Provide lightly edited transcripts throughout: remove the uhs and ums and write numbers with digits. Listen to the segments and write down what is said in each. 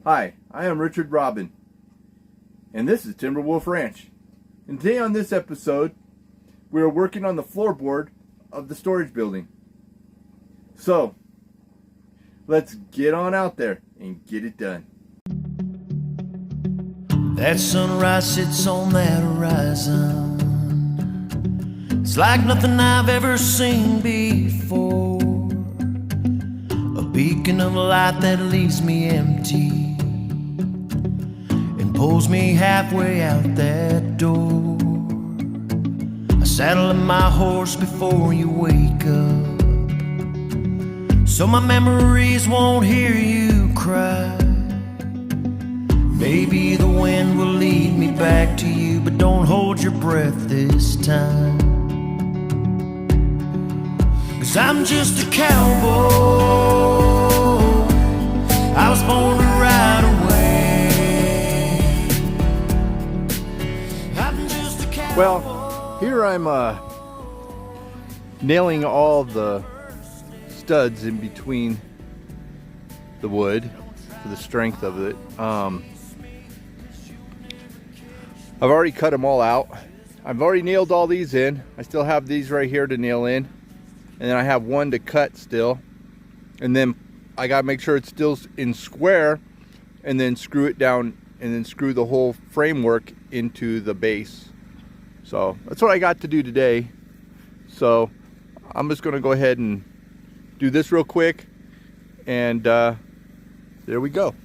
Hi, I am Richard Robin, and this is Timberwolf Ranch. And today on this episode, we are working on the floorboard of the storage building. So, let's get on out there and get it done. That sunrise sits on that horizon. It's like nothing I've ever seen before. A beacon of light that leaves me empty and pulls me halfway out that door. I saddle up my horse before you wake up, so my memories won't hear you cry. Maybe the wind will lead me back to you, but don't hold your breath this time. 'Cause I'm just a cowboy, I was born to ride away. I'm just a cowboy. Well, here I'm nailing all the studs in between the wood for the strength of it. I've already cut them all out. I've already nailed all these in. I still have these right here to nail in. And then I have one to cut still. And then I gotta make sure it's still in square, and then screw it down, and then screw the whole framework into the base. So that's what I got to do today. So I'm just gonna go ahead and do this real quick. And there we go.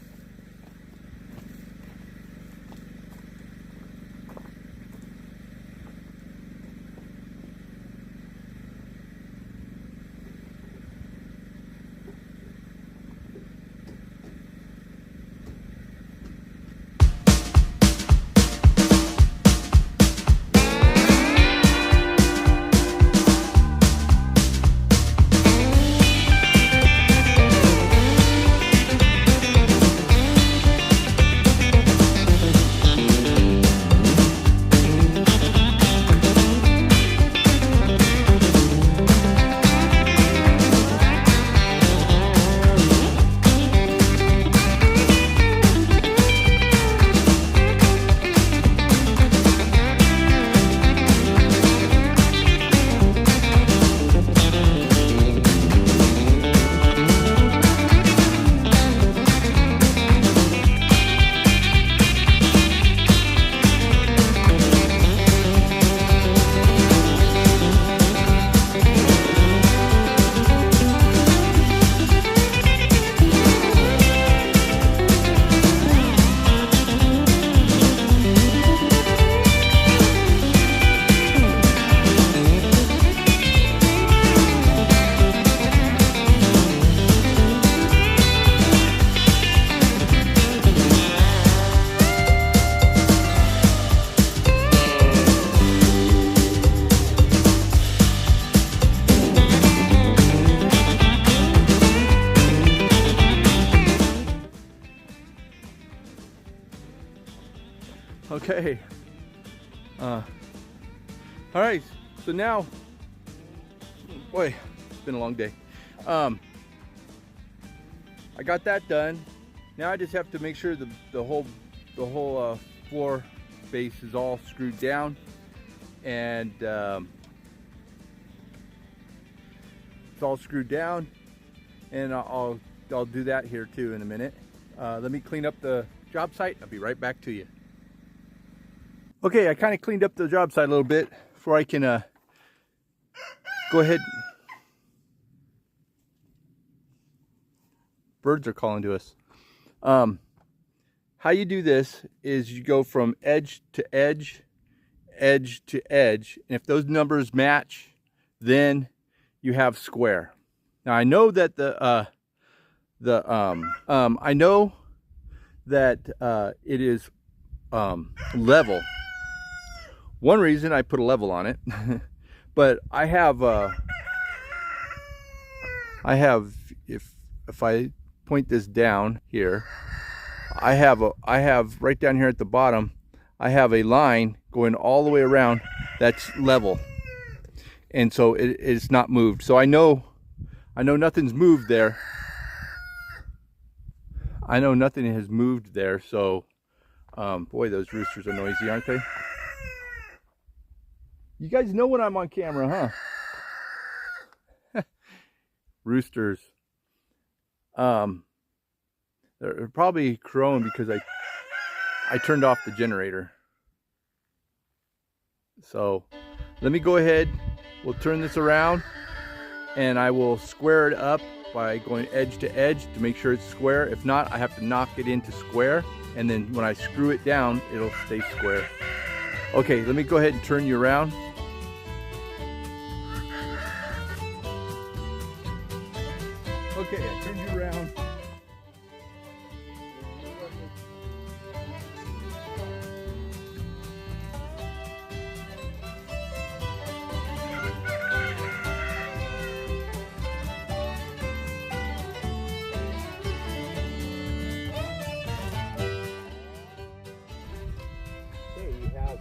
Okay. All right. So now, boy, it's been a long day. I got that done. Now I just have to make sure the whole floor base is all screwed down, and it's all screwed down. And I'll do that here too in a minute. Let me clean up the job site. I'll be right back to you. Okay, I kind of cleaned up the job site a little bit before I can go ahead. Birds are calling to us. How you do this is you go from edge to edge, edge to edge, and if those numbers match, then you have square. Now I know that I know that it is level. One reason I put a level on it, but I have if I point this down here, I have right down here at the bottom, I have a line going all the way around that's level, and so it's not moved. So I know nothing's moved there. I know nothing has moved there, so boy, those roosters are noisy, aren't they? You guys know when I'm on camera, huh? Roosters. They're probably crowing because I turned off the generator. So let me go ahead, we'll turn this around, and I will square it up by going edge to edge to make sure it's square. If not, I have to knock it into square, and then when I screw it down, it'll stay square. Okay, let me go ahead and turn you around. Okay, I turned you around. Okay, you have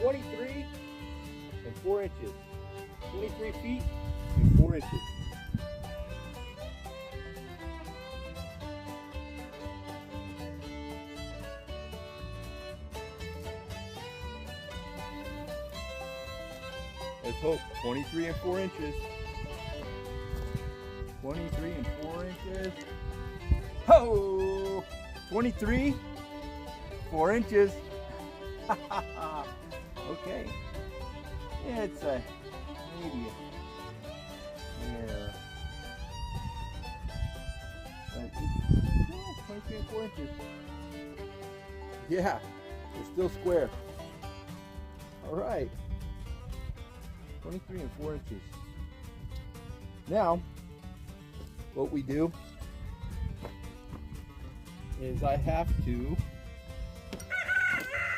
23 and 4 inches. 23 feet and 4 inches. Let's hope 23 and 4 inches. 23 and 4 inches. Ho! 23, 4 inches. Okay. Yeah, it's a maybe here. 23 and 4 inches. Yeah, we're still square. All right. 23 and 4 inches. Now, what we do is I have to,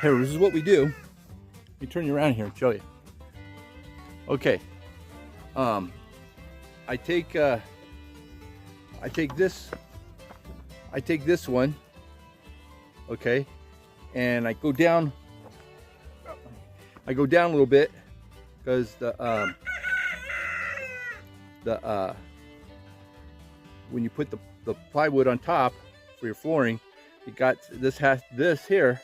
here, this is what we do. Let me turn you around here and show you. Okay. I take this one, okay, and I go down a little bit, because when you put the plywood on top for your flooring, you got this here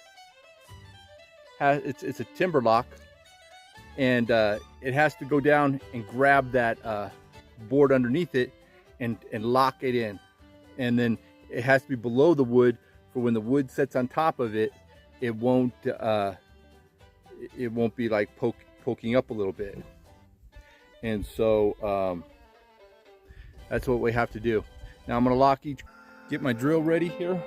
has it's a timber lock, and it has to go down and grab that board underneath it and lock it in, and then it has to be below the wood for when the wood sets on top of it, it won't be like poking up a little bit. And so that's what we have to do. Now I'm going to get my drill ready here.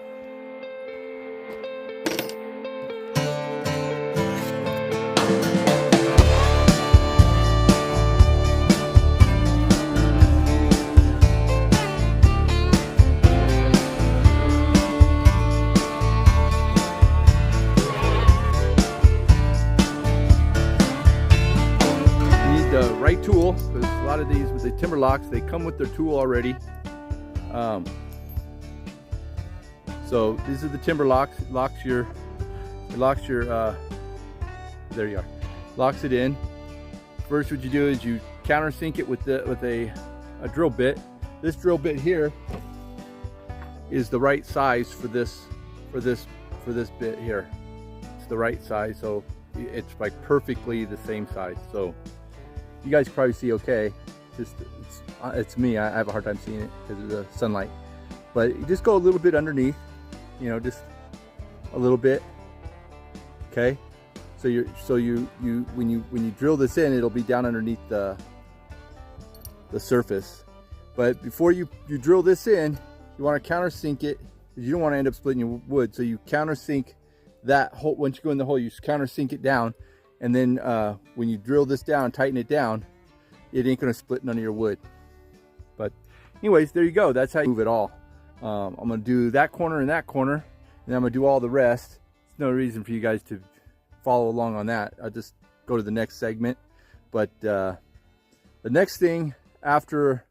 Right tool, because a lot of these with the timber locks, they come with their tool already. So these are the timber locks. It locks your there you are, locks it in. First, what you do is you countersink it with a drill bit. This drill bit here is the right size for this bit here. It's the right size, so it's like perfectly the same size. So you guys can probably see okay. It's me. I have a hard time seeing it because of the sunlight. But you just go a little bit underneath, you know, just a little bit. Okay. So when you drill this in, it'll be down underneath the surface. But before you drill this in, you want to countersink it, because you don't want to end up splitting your wood. So you countersink that hole. Once you go in the hole, you countersink it down. And then when you drill this down, tighten it down, it ain't gonna split none of your wood. But anyways, there you go. That's how you move it all. I'm gonna do that corner and that corner, and then I'm gonna do all the rest. There's no reason for you guys to follow along on that. I'll just go to the next segment. But the next thing after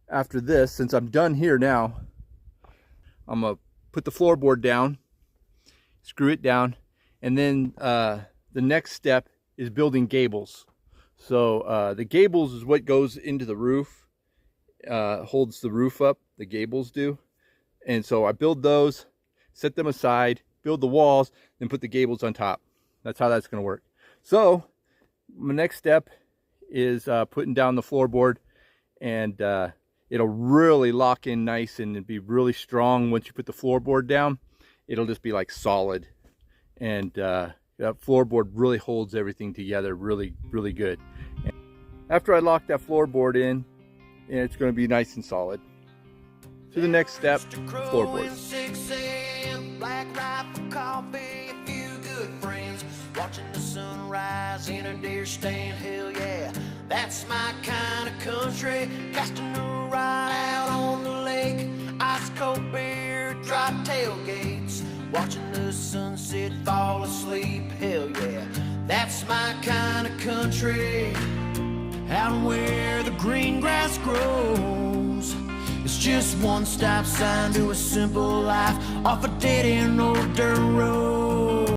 this, since I'm done here now, I'm gonna put the floorboard down, screw it down, and then the next step is building gables. So the gables is what goes into the roof, holds the roof up, the gables do. And so I build those, set them aside, build the walls, then put the gables on top. That's how that's going to work. So my next step is putting down the floorboard, and it'll really lock in nice and be really strong. Once you put the floorboard down, it'll just be like solid, and that floorboard really holds everything together really good. And after I lock that floorboard in, it's going to be nice and solid. To the next step, floorboards. Black rifle coffee, a few good friends, watching the sunrise in a deer stand. Hell yeah, that's my kind of country. Casting a ride out on the lake, ice cold beer, dry tailgates, watching the sunset, fall asleep. Hell yeah, that's my kind of country. Out where the green grass grows, it's just one stop sign to a simple life, off a dead end road.